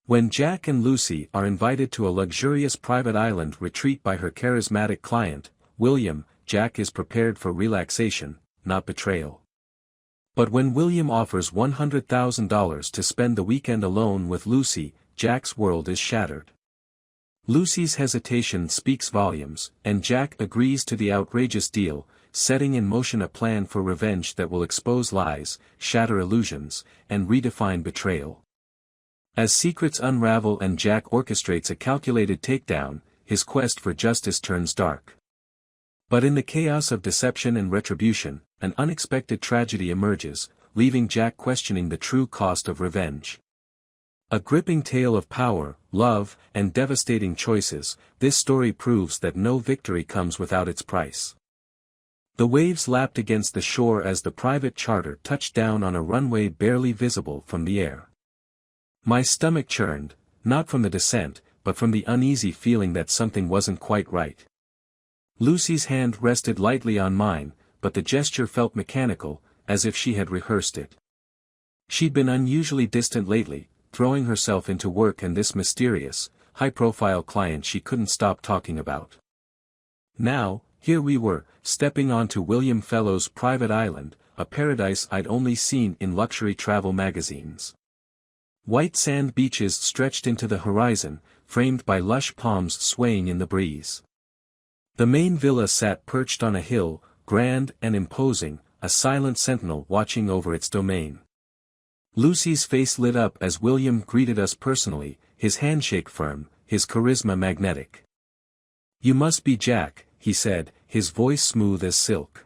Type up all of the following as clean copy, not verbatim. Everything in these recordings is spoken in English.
When Jack and Lucy are invited to a luxurious private island retreat by her charismatic client, William, Jack is prepared for relaxation, not betrayal. But when William offers $100,000 to spend the weekend alone with Lucy, Jack's world is shattered. Lucy's hesitation speaks volumes, and Jack agrees to the outrageous deal, setting in motion a plan for revenge that will expose lies, shatter illusions, and redefine betrayal. As secrets unravel and Jack orchestrates a calculated takedown, his quest for justice turns dark. But in the chaos of deception and retribution, an unexpected tragedy emerges, leaving Jack questioning the true cost of revenge. A gripping tale of power, love, and devastating choices, this story proves that no victory comes without its price. The waves lapped against the shore as the private charter touched down on a runway barely visible from the air. My stomach churned, not from the descent, but from the uneasy feeling that something wasn't quite right. Lucy's hand rested lightly on mine, but the gesture felt mechanical, as if she had rehearsed it. She'd been unusually distant lately, throwing herself into work and this mysterious, high-profile client she couldn't stop talking about. Now, here we were, stepping onto William Fellowes' private island, a paradise I'd only seen in luxury travel magazines. White sand beaches stretched into the horizon, framed by lush palms swaying in the breeze. The main villa sat perched on a hill, grand and imposing, a silent sentinel watching over its domain. Lucy's face lit up as William greeted us personally, his handshake firm, his charisma magnetic. "You must be Jack," he said, his voice smooth as silk.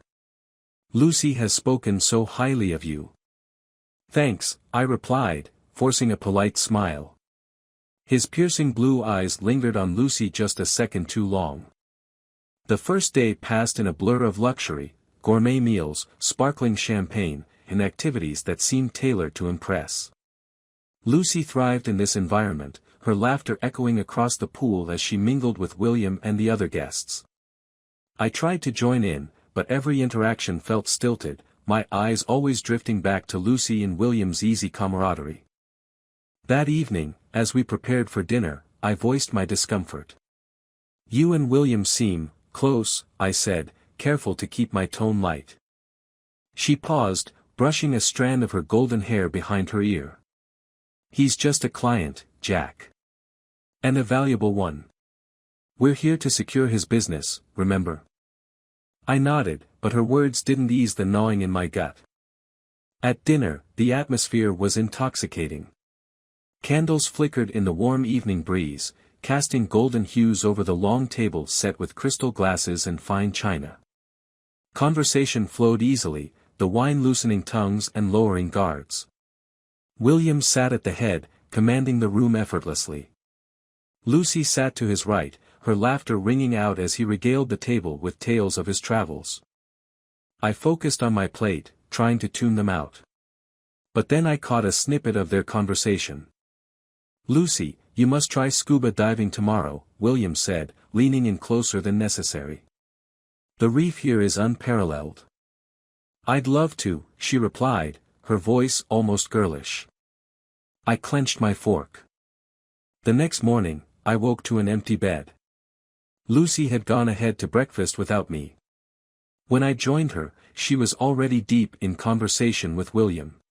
"Lucy has spoken so highly of you." "Thanks," I replied, forcing a polite smile. His piercing blue eyes lingered on Lucy just a second too long. The first day passed in a blur of luxury, gourmet meals, sparkling champagne, and activities that seemed tailored to impress. Lucy thrived in this environment, her laughter echoing across the pool as she mingled with William and the other guests. I tried to join in, but every interaction felt stilted, my eyes always drifting back to Lucy and William's easy camaraderie. That evening, as we prepared for dinner, I voiced my discomfort. "You and William seem close," I said, careful to keep my tone light. She paused, brushing a strand of her golden hair behind her ear. "He's just a client, Jack. And a valuable one. We're here to secure his business, remember?" I nodded, but her words didn't ease the gnawing in my gut. At dinner, the atmosphere was intoxicating. Candles flickered in the warm evening breeze, casting golden hues over the long table set with crystal glasses and fine china. Conversation flowed easily, the wine loosening tongues and lowering guards. William sat at the head, commanding the room effortlessly. Lucy sat to his right, her laughter ringing out as he regaled the table with tales of his travels. I focused on my plate, trying to tune them out. But then I caught a snippet of their conversation. "Lucy, you must try scuba diving tomorrow," William said, leaning in closer than necessary. "The reef here is unparalleled." "I'd love to," she replied, her voice almost girlish. I clenched my fork. The next morning, I woke to an empty bed. Lucy had gone ahead to breakfast without me. When I joined her, she was already deep in conversation with William.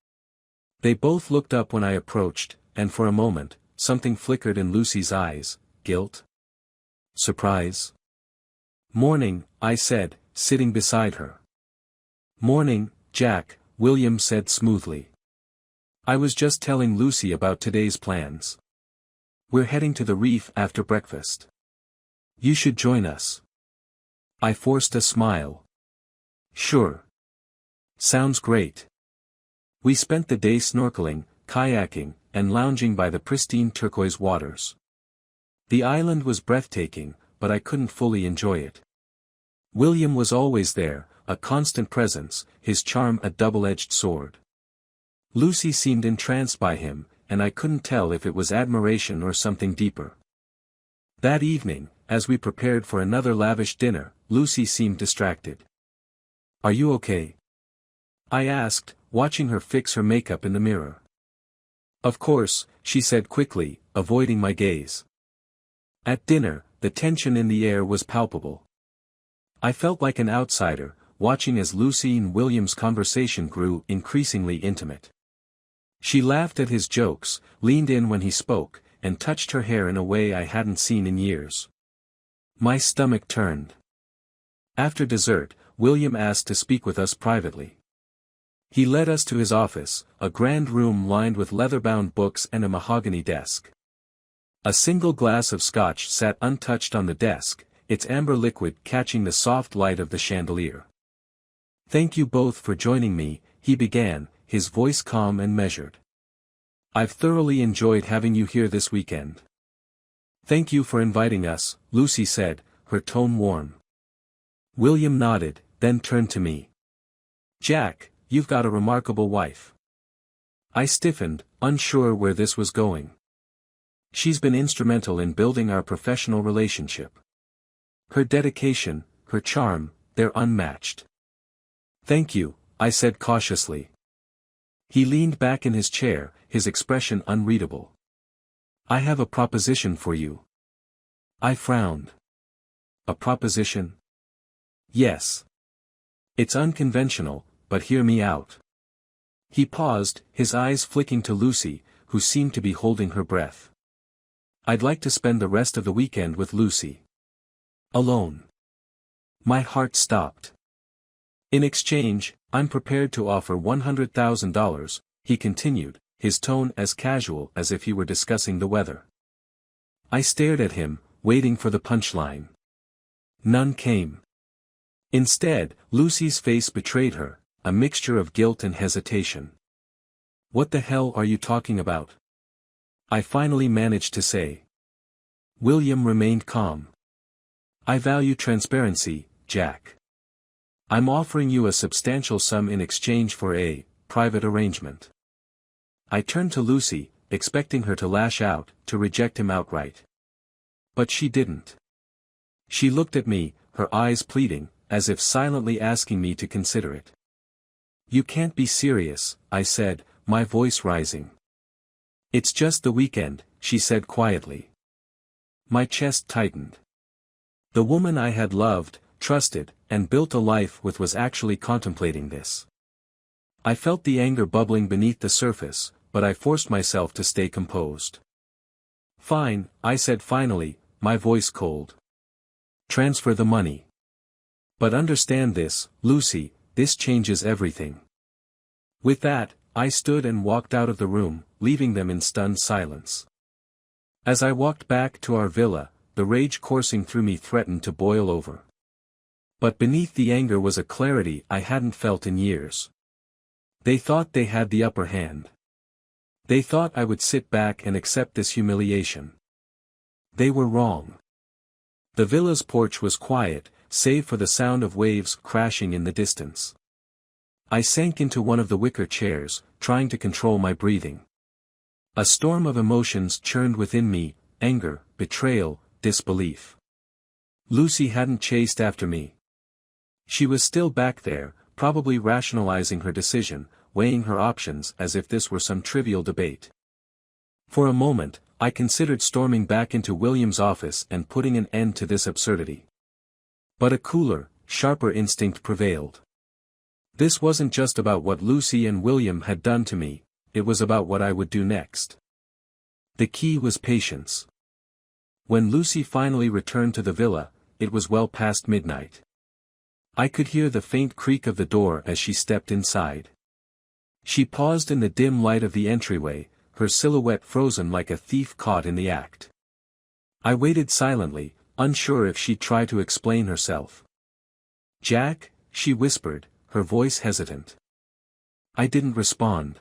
They both looked up when I approached, and for a moment, something flickered in Lucy's eyes. Guilt? Surprise? "Morning," I said, sitting beside her. "Morning, Jack," William said smoothly. "I was just telling Lucy about today's plans. We're heading to the reef after breakfast. You should join us." I forced a smile. "Sure. Sounds great." We spent the day snorkeling, kayaking, and lounging by the pristine turquoise waters. The island was breathtaking, but I couldn't fully enjoy it. William was always there, a constant presence, his charm a double-edged sword. Lucy seemed entranced by him, and I couldn't tell if it was admiration or something deeper. That evening, as we prepared for another lavish dinner, Lucy seemed distracted. "Are you okay?" I asked, watching her fix her makeup in the mirror. "Of course," she said quickly, avoiding my gaze. At dinner, the tension in the air was palpable. I felt like an outsider, watching as Lucy and William's conversation grew increasingly intimate. She laughed at his jokes, leaned in when he spoke, and touched her hair in a way I hadn't seen in years. My stomach turned. After dessert, William asked to speak with us privately. He led us to his office, a grand room lined with leather-bound books and a mahogany desk. A single glass of scotch sat untouched on the desk, its amber liquid catching the soft light of the chandelier. "Thank you both for joining me," he began, his voice calm and measured. "I've thoroughly enjoyed having you here this weekend." "Thank you for inviting us," Lucy said, her tone warm. William nodded, then turned to me. "Jack, you've got a remarkable wife." I stiffened, unsure where this was going. "She's been instrumental in building our professional relationship. Her dedication, her charm, they're unmatched." "Thank you," I said cautiously. He leaned back in his chair, his expression unreadable. "I have a proposition for you." I frowned. "A proposition?" "Yes. It's unconventional, but hear me out." He paused, his eyes flicking to Lucy, who seemed to be holding her breath. "I'd like to spend the rest of the weekend with Lucy. Alone." My heart stopped. "In exchange, I'm prepared to offer $100,000, he continued, his tone as casual as if he were discussing the weather. I stared at him, waiting for the punchline. None came. Instead, Lucy's face betrayed her, a mixture of guilt and hesitation. "What the hell are you talking about?" I finally managed to say. William remained calm. "I value transparency, Jack. I'm offering you a substantial sum in exchange for a private arrangement." I turned to Lucy, expecting her to lash out, to reject him outright. But she didn't. She looked at me, her eyes pleading, as if silently asking me to consider it. "You can't be serious," I said, my voice rising. "It's just the weekend," she said quietly. My chest tightened. The woman I had loved, trusted, and built a life with was actually contemplating this. I felt the anger bubbling beneath the surface, but I forced myself to stay composed. "Fine," I said finally, my voice cold. "Transfer the money. But understand this, Lucy, this changes everything." With that, I stood and walked out of the room, leaving them in stunned silence. As I walked back to our villa, the rage coursing through me threatened to boil over. But beneath the anger was a clarity I hadn't felt in years. They thought they had the upper hand. They thought I would sit back and accept this humiliation. They were wrong. The villa's porch was quiet, save for the sound of waves crashing in the distance. I sank into one of the wicker chairs, trying to control my breathing. A storm of emotions churned within me, anger, betrayal, disbelief. Lucy hadn't chased after me. She was still back there, probably rationalizing her decision, weighing her options as if this were some trivial debate. For a moment, I considered storming back into William's office and putting an end to this absurdity. But a cooler, sharper instinct prevailed. This wasn't just about what Lucy and William had done to me, it was about what I would do next. The key was patience. When Lucy finally returned to the villa, it was well past midnight. I could hear the faint creak of the door as she stepped inside. She paused in the dim light of the entryway, her silhouette frozen like a thief caught in the act. I waited silently, unsure if she'd try to explain herself. "Jack," she whispered, her voice hesitant. I didn't respond.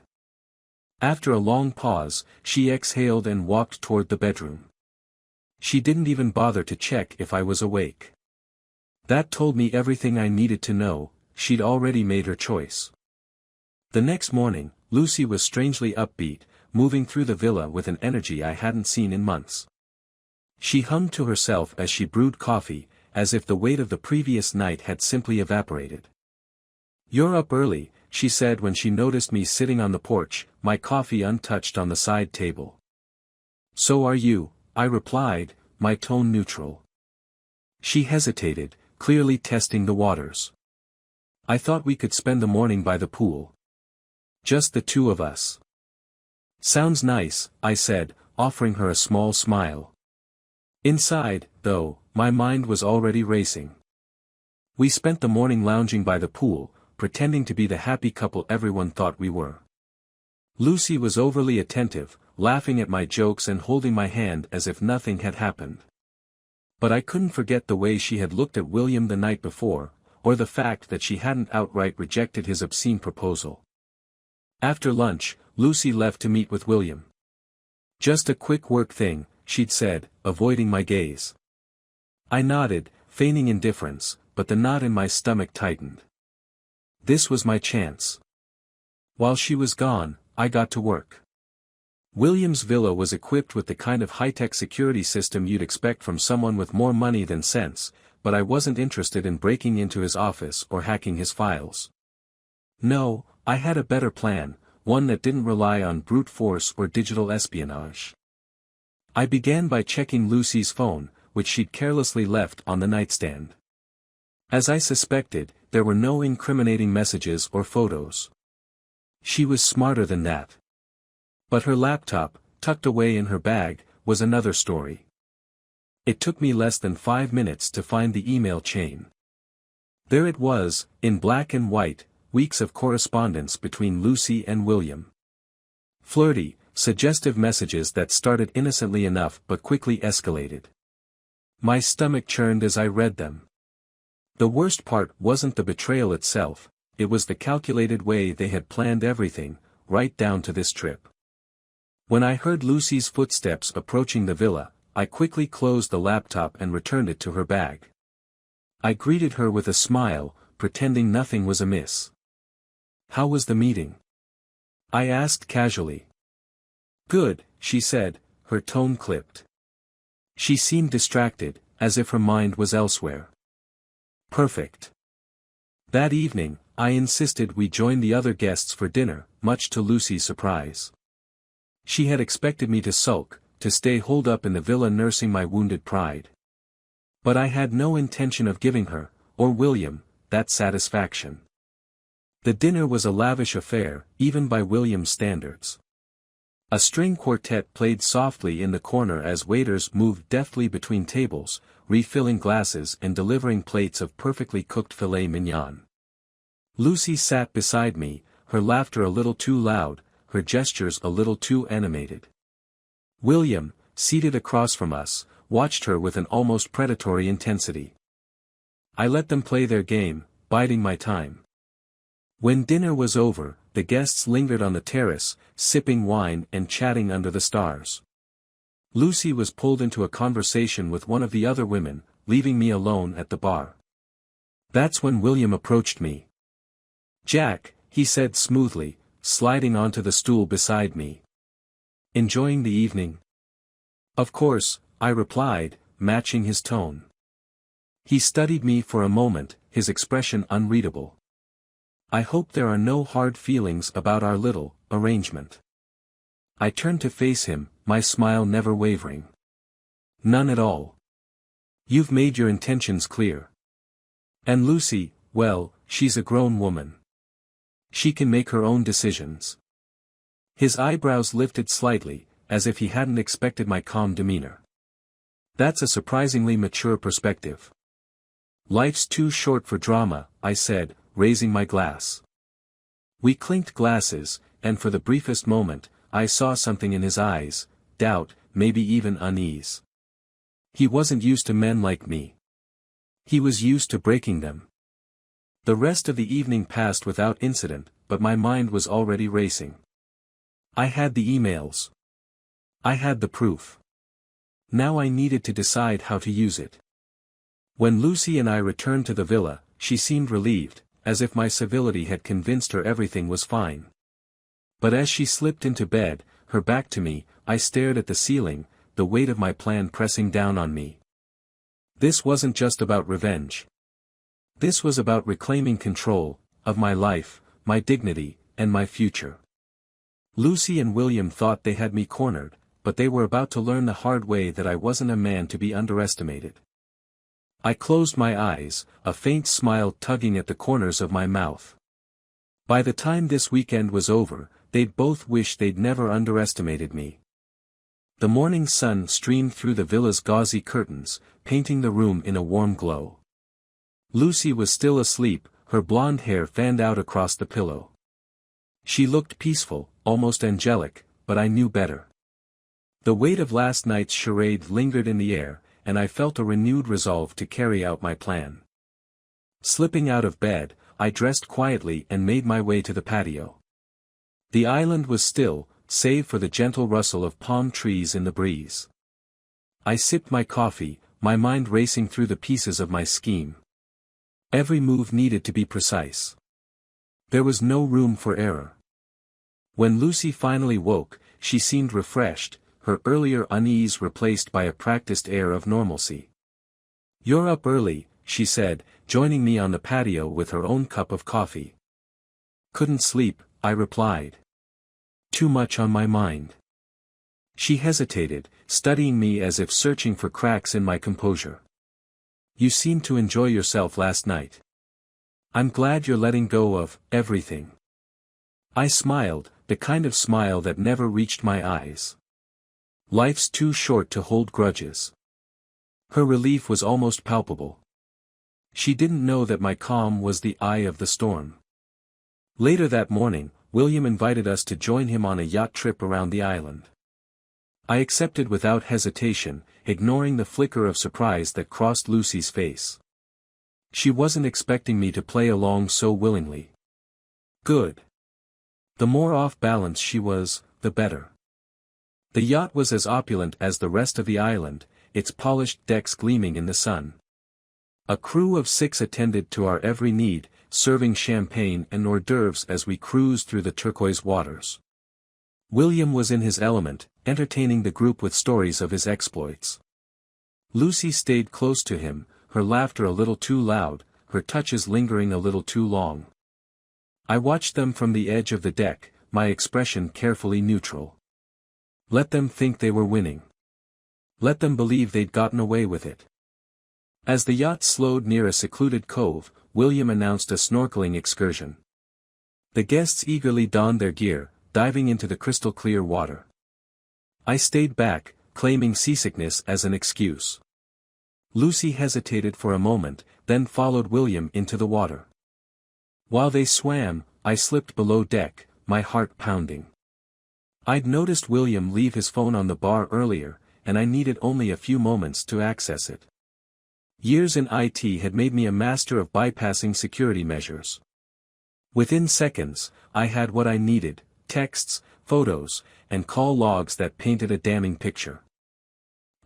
After a long pause, she exhaled and walked toward the bedroom. She didn't even bother to check if I was awake. That told me everything I needed to know, she'd already made her choice. The next morning, Lucy was strangely upbeat, moving through the villa with an energy I hadn't seen in months. She hummed to herself as she brewed coffee, as if the weight of the previous night had simply evaporated. "You're up early," she said when she noticed me sitting on the porch, my coffee untouched on the side table. So are you, I replied, my tone neutral. She hesitated, clearly testing the waters. I thought we could spend the morning by the pool. Just the two of us. Sounds nice, I said, offering her a small smile. Inside, though, my mind was already racing. We spent the morning lounging by the pool, pretending to be the happy couple everyone thought we were. Lucy was overly attentive, laughing at my jokes and holding my hand as if nothing had happened. But I couldn't forget the way she had looked at William the night before, or the fact that she hadn't outright rejected his obscene proposal. After lunch, Lucy left to meet with William. Just a quick work thing, she'd said, avoiding my gaze. I nodded, feigning indifference, but the knot in my stomach tightened. This was my chance. While she was gone, I got to work. William's villa was equipped with the kind of high-tech security system you'd expect from someone with more money than sense, but I wasn't interested in breaking into his office or hacking his files. No, I had a better plan, one that didn't rely on brute force or digital espionage. I began by checking Lucy's phone, which she'd carelessly left on the nightstand. As I suspected, there were no incriminating messages or photos. She was smarter than that. But her laptop, tucked away in her bag, was another story. It took me less than 5 minutes to find the email chain. There it was, in black and white, weeks of correspondence between Lucy and William. Flirty, suggestive messages that started innocently enough but quickly escalated. My stomach churned as I read them. The worst part wasn't the betrayal itself, it was the calculated way they had planned everything, right down to this trip. When I heard Lucy's footsteps approaching the villa, I quickly closed the laptop and returned it to her bag. I greeted her with a smile, pretending nothing was amiss. How was the meeting? I asked casually. Good, she said, her tone clipped. She seemed distracted, as if her mind was elsewhere. Perfect. That evening, I insisted we join the other guests for dinner, much to Lucy's surprise. She had expected me to sulk, to stay holed up in the villa nursing my wounded pride. But I had no intention of giving her, or William, that satisfaction. The dinner was a lavish affair, even by William's standards. A string quartet played softly in the corner as waiters moved deftly between tables, refilling glasses and delivering plates of perfectly cooked filet mignon. Lucy sat beside me, her laughter a little too loud, her gestures a little too animated. William, seated across from us, watched her with an almost predatory intensity. I let them play their game, biding my time. When dinner was over, the guests lingered on the terrace, sipping wine and chatting under the stars. Lucy was pulled into a conversation with one of the other women, leaving me alone at the bar. That's when William approached me. Jack, he said smoothly, sliding onto the stool beside me. Enjoying the evening? Of course, I replied, matching his tone. He studied me for a moment, his expression unreadable. I hope there are no hard feelings about our little arrangement. I turned to face him, my smile never wavering. None at all. You've made your intentions clear. And Lucy, well, she's a grown woman. She can make her own decisions. His eyebrows lifted slightly, as if he hadn't expected my calm demeanor. That's a surprisingly mature perspective. Life's too short for drama, I said, raising my glass. We clinked glasses, and for the briefest moment, I saw something in his eyes, doubt, maybe even unease. He wasn't used to men like me. He was used to breaking them. The rest of the evening passed without incident, but my mind was already racing. I had the emails. I had the proof. Now I needed to decide how to use it. When Lucy and I returned to the villa, she seemed relieved, as if my civility had convinced her everything was fine. But as she slipped into bed, her back to me, I stared at the ceiling, the weight of my plan pressing down on me. This wasn't just about revenge. This was about reclaiming control, of my life, my dignity, and my future. Lucy and William thought they had me cornered, but they were about to learn the hard way that I wasn't a man to be underestimated. I closed my eyes, a faint smile tugging at the corners of my mouth. By the time this weekend was over, they'd both wish they'd never underestimated me. The morning sun streamed through the villa's gauzy curtains, painting the room in a warm glow. Lucy was still asleep, her blonde hair fanned out across the pillow. She looked peaceful, almost angelic, but I knew better. The weight of last night's charade lingered in the air, and I felt a renewed resolve to carry out my plan. Slipping out of bed, I dressed quietly and made my way to the patio. The island was still, save for the gentle rustle of palm trees in the breeze. I sipped my coffee, my mind racing through the pieces of my scheme. Every move needed to be precise. There was no room for error. When Lucy finally woke, she seemed refreshed, her earlier unease replaced by a practiced air of normalcy. "You're up early," she said, joining me on the patio with her own cup of coffee. "Couldn't sleep," I replied. "Too much on my mind." She hesitated, studying me as if searching for cracks in my composure. "You seemed to enjoy yourself last night. I'm glad you're letting go of everything." I smiled, the kind of smile that never reached my eyes. Life's too short to hold grudges. Her relief was almost palpable. She didn't know that my calm was the eye of the storm. Later that morning, William invited us to join him on a yacht trip around the island. I accepted without hesitation, ignoring the flicker of surprise that crossed Lucy's face. She wasn't expecting me to play along so willingly. Good. The more off balance she was, the better. The yacht was as opulent as the rest of the island, its polished decks gleaming in the sun. A crew of 6 attended to our every need, serving champagne and hors d'oeuvres as we cruised through the turquoise waters. William was in his element, entertaining the group with stories of his exploits. Lucy stayed close to him, her laughter a little too loud, her touches lingering a little too long. I watched them from the edge of the deck, my expression carefully neutral. Let them think they were winning. Let them believe they'd gotten away with it. As the yacht slowed near a secluded cove, William announced a snorkeling excursion. The guests eagerly donned their gear, diving into the crystal-clear water. I stayed back, claiming seasickness as an excuse. Lucy hesitated for a moment, then followed William into the water. While they swam, I slipped below deck, my heart pounding. I'd noticed William leave his phone on the bar earlier, and I needed only a few moments to access it. Years in IT had made me a master of bypassing security measures. Within seconds, I had what I needed: texts, photos, and call logs that painted a damning picture.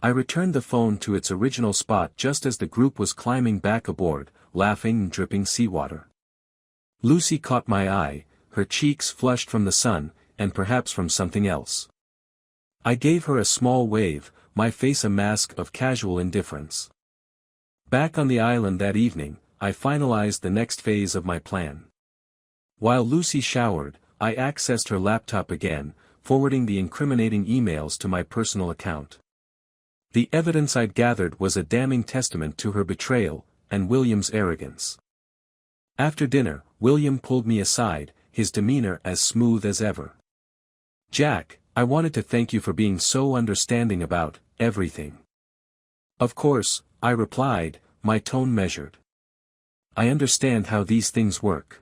I returned the phone to its original spot just as the group was climbing back aboard, laughing and dripping seawater. Lucy caught my eye, her cheeks flushed from the sun, and perhaps from something else. I gave her a small wave, my face a mask of casual indifference. Back on the island that evening, I finalized the next phase of my plan. While Lucy showered, I accessed her laptop again, forwarding the incriminating emails to my personal account. The evidence I'd gathered was a damning testament to her betrayal, and William's arrogance. After dinner, William pulled me aside, his demeanor as smooth as ever. "Jack, I wanted to thank you for being so understanding about everything." "Of course," I replied, my tone measured. "I understand how these things work."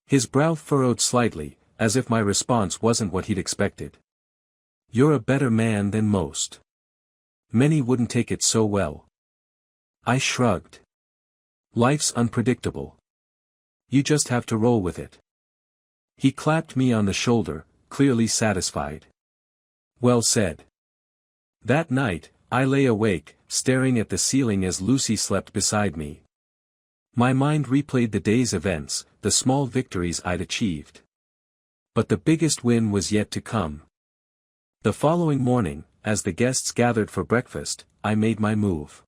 His brow furrowed slightly, as if my response wasn't what he'd expected. "You're a better man than most. Many wouldn't take it so well." I shrugged. "Life's unpredictable. You just have to roll with it." He clapped me on the shoulder, clearly satisfied. "Well said." That night, I lay awake, staring at the ceiling as Lucy slept beside me. My mind replayed the day's events, the small victories I'd achieved. But the biggest win was yet to come. The following morning, as the guests gathered for breakfast, I made my move.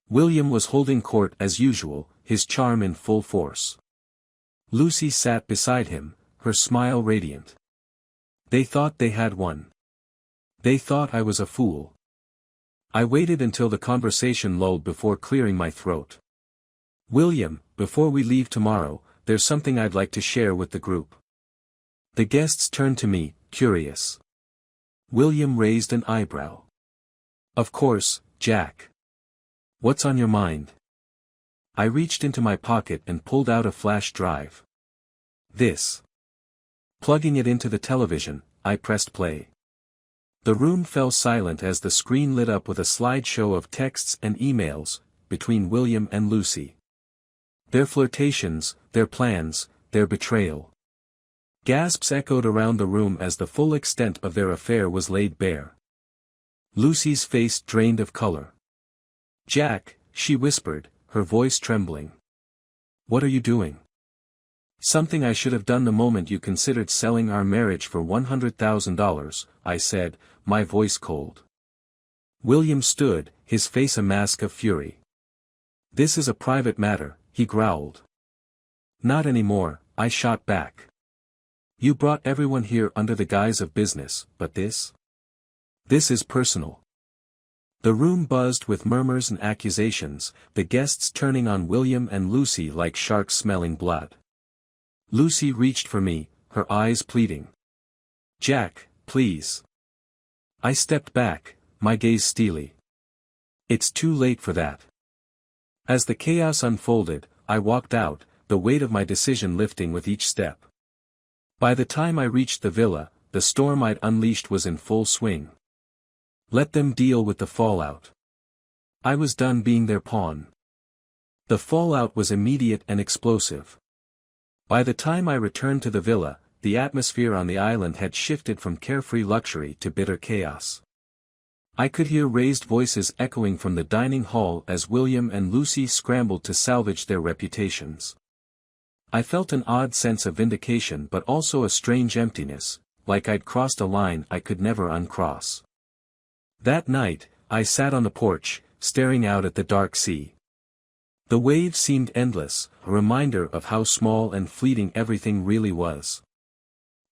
William was holding court as usual, his charm in full force. Lucy sat beside him, her smile radiant. They thought they had won. They thought I was a fool. I waited until the conversation lulled before clearing my throat. William, before we leave tomorrow, there's something I'd like to share with the group. The guests turned to me, curious. William raised an eyebrow. Of course, Jack. What's on your mind? I reached into my pocket and pulled out a flash drive. This. Plugging it into the television, I pressed play. The room fell silent as the screen lit up with a slideshow of texts and emails, between William and Lucy. Their flirtations, their plans, their betrayal. Gasps echoed around the room as the full extent of their affair was laid bare. Lucy's face drained of color. Jack, she whispered, her voice trembling. What are you doing? Something I should have done the moment you considered selling our marriage for $100,000, I said, my voice cold. William stood, his face a mask of fury. This is a private matter, he growled. Not anymore, I shot back. You brought everyone here under the guise of business, but this? This is personal. The room buzzed with murmurs and accusations, the guests turning on William and Lucy like sharks smelling blood. Lucy reached for me, her eyes pleading. Jack, please. I stepped back, my gaze steely. It's too late for that. As the chaos unfolded, I walked out, the weight of my decision lifting with each step. By the time I reached the villa, the storm I'd unleashed was in full swing. Let them deal with the fallout. I was done being their pawn. The fallout was immediate and explosive. By the time I returned to the villa, the atmosphere on the island had shifted from carefree luxury to bitter chaos. I could hear raised voices echoing from the dining hall as William and Lucy scrambled to salvage their reputations. I felt an odd sense of vindication but also a strange emptiness, like I'd crossed a line I could never uncross. That night, I sat on the porch, staring out at the dark sea. The waves seemed endless, a reminder of how small and fleeting everything really was.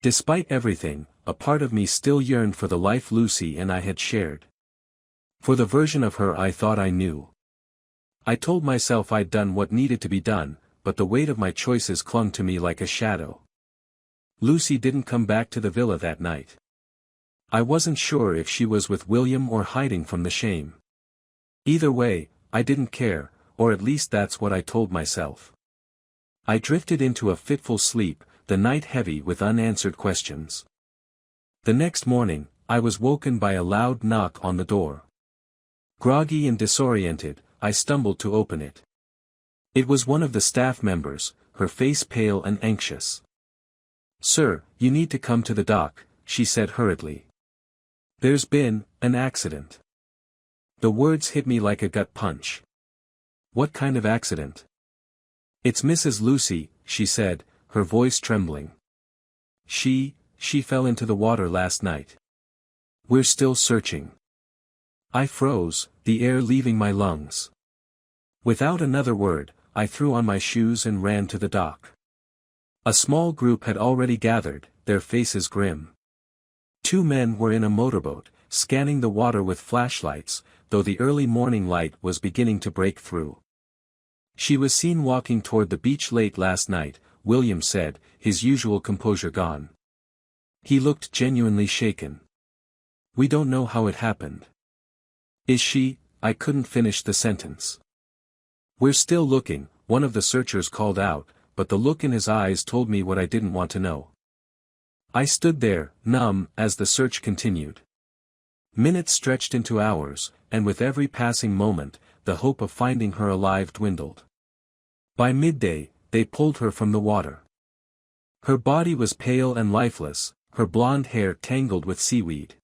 Despite everything, a part of me still yearned for the life Lucy and I had shared. For the version of her I thought I knew. I told myself I'd done what needed to be done, but the weight of my choices clung to me like a shadow. Lucy didn't come back to the villa that night. I wasn't sure if she was with William or hiding from the shame. Either way, I didn't care, or at least that's what I told myself. I drifted into a fitful sleep, the night heavy with unanswered questions. The next morning, I was woken by a loud knock on the door. Groggy and disoriented, I stumbled to open it. It was one of the staff members, her face pale and anxious. Sir, you need to come to the dock, she said hurriedly. There's been an accident. The words hit me like a gut punch. What kind of accident? It's Mrs. Lucy, she said, her voice trembling. She fell into the water last night. We're still searching. I froze, the air leaving my lungs. Without another word, I threw on my shoes and ran to the dock. A small group had already gathered, their faces grim. 2 men were in a motorboat, scanning the water with flashlights, though the early morning light was beginning to break through. She was seen walking toward the beach late last night, William said, his usual composure gone. He looked genuinely shaken. We don't know how it happened. Is she? I couldn't finish the sentence. We're still looking, one of the searchers called out, but the look in his eyes told me what I didn't want to know. I stood there, numb, as the search continued. Minutes stretched into hours, and with every passing moment, the hope of finding her alive dwindled. By midday, they pulled her from the water. Her body was pale and lifeless, her blonde hair tangled with seaweed.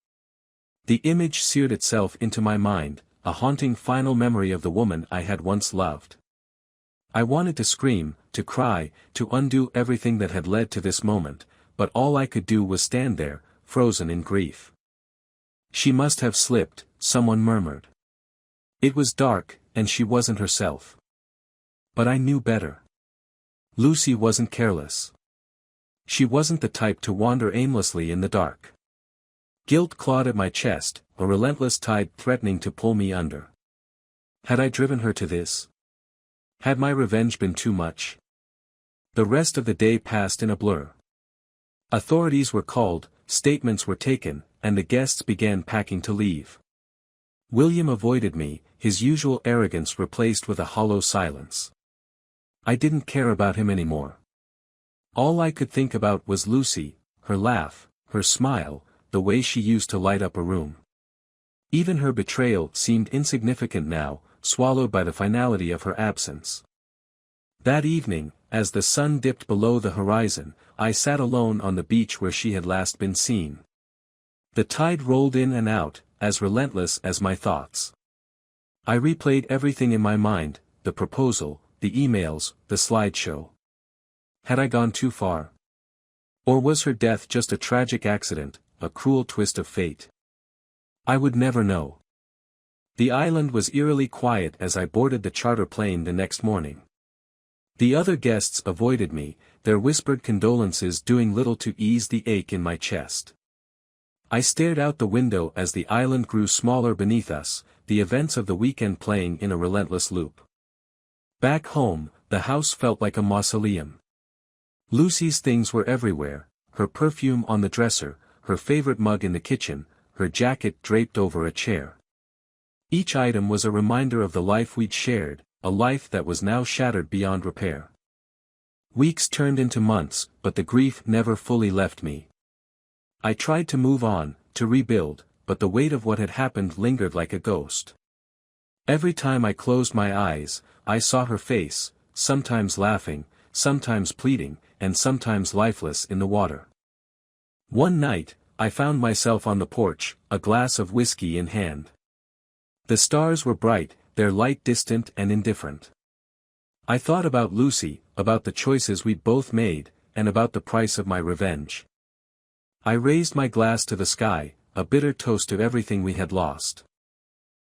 The image seared itself into my mind, a haunting final memory of the woman I had once loved. I wanted to scream, to cry, to undo everything that had led to this moment, but all I could do was stand there, frozen in grief. She must have slipped, someone murmured. It was dark, and she wasn't herself. But I knew better. Lucy wasn't careless. She wasn't the type to wander aimlessly in the dark. Guilt clawed at my chest, a relentless tide threatening to pull me under. Had I driven her to this? Had my revenge been too much? The rest of the day passed in a blur. Authorities were called, statements were taken, and the guests began packing to leave. William avoided me, his usual arrogance replaced with a hollow silence. I didn't care about him anymore. All I could think about was Lucy, her laugh, her smile, the way she used to light up a room. Even her betrayal seemed insignificant now, swallowed by the finality of her absence. That evening, as the sun dipped below the horizon, I sat alone on the beach where she had last been seen. The tide rolled in and out, as relentless as my thoughts. I replayed everything in my mind, the proposal, the emails, the slideshow. Had I gone too far? Or was her death just a tragic accident, a cruel twist of fate? I would never know. The island was eerily quiet as I boarded the charter plane the next morning. The other guests avoided me, their whispered condolences doing little to ease the ache in my chest. I stared out the window as the island grew smaller beneath us, the events of the weekend playing in a relentless loop. Back home, the house felt like a mausoleum. Lucy's things were everywhere, her perfume on the dresser, her favorite mug in the kitchen, her jacket draped over a chair. Each item was a reminder of the life we'd shared, a life that was now shattered beyond repair. Weeks turned into months, but the grief never fully left me. I tried to move on, to rebuild, but the weight of what had happened lingered like a ghost. Every time I closed my eyes, I saw her face, sometimes laughing, sometimes pleading, and sometimes lifeless in the water. One night, I found myself on the porch, a glass of whiskey in hand. The stars were bright, their light distant and indifferent. I thought about Lucy, about the choices we'd both made, and about the price of my revenge. I raised my glass to the sky, a bitter toast to everything we had lost.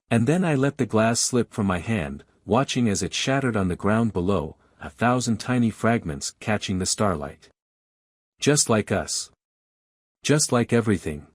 And then I let the glass slip from my hand, watching as it shattered on the ground below, 1,000 tiny fragments catching the starlight. Just like us. Just like everything.